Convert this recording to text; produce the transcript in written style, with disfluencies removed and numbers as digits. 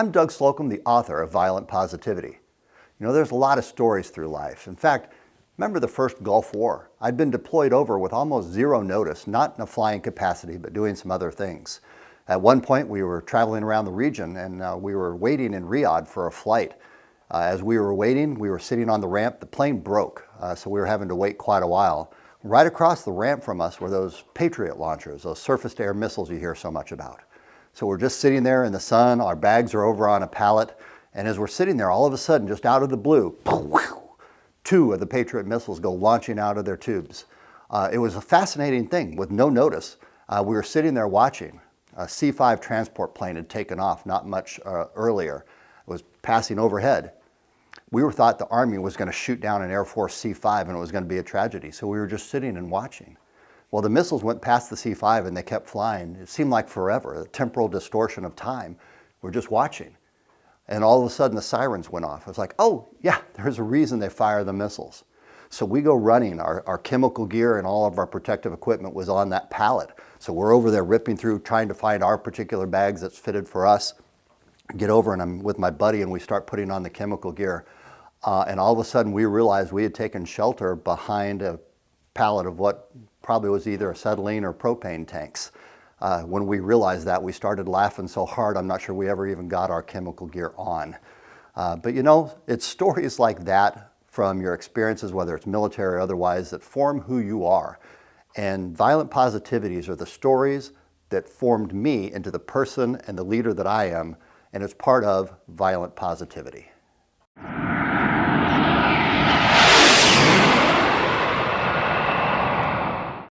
I'm Doug Slocum, the author of Violent Positivity. You know, there's a lot of stories through life. In fact, remember the first Gulf War? I'd been deployed over with almost zero notice, not in a flying capacity, but doing some other things. At one point, we were traveling around the region and we were waiting in Riyadh for a flight. As we were waiting, we were sitting on the ramp. The plane broke, so we were having to wait quite a while. Right across the ramp from us were those Patriot launchers, those surface-to-air missiles you hear so much about. So we're just sitting there in the sun, our bags are over on a pallet, and as we're sitting there, all of a sudden, just out of the blue, two of the Patriot missiles go launching out of their tubes. It was a fascinating thing with no notice. We were sitting there watching. A C-5 transport plane had taken off not much earlier. It was passing overhead. We were thought the Army was going to shoot down an Air Force C-5 and it was going to be a tragedy, so we were just sitting and watching. Well, the missiles went past the C-5 and they kept flying. It seemed like forever, a temporal distortion of time. We're just watching. And all of a sudden the sirens went off. It's like, oh yeah, there's a reason they fire the missiles. So we go running, our chemical gear and all of our protective equipment was on that pallet. So we're over there ripping through, trying to find our particular bags that's fitted for us. Get over and I'm with my buddy and we start putting on the chemical gear. And all of a sudden we realized we had taken shelter behind a pallet of what probably was either acetylene or propane tanks. When we realized that, we started laughing so hard, I'm not sure we ever even got our chemical gear on. But you know, it's stories like that from your experiences, whether it's military or otherwise, that form who you are. And violent positivities are the stories that formed me into the person and the leader that I am, and it's part of Violent Positivity.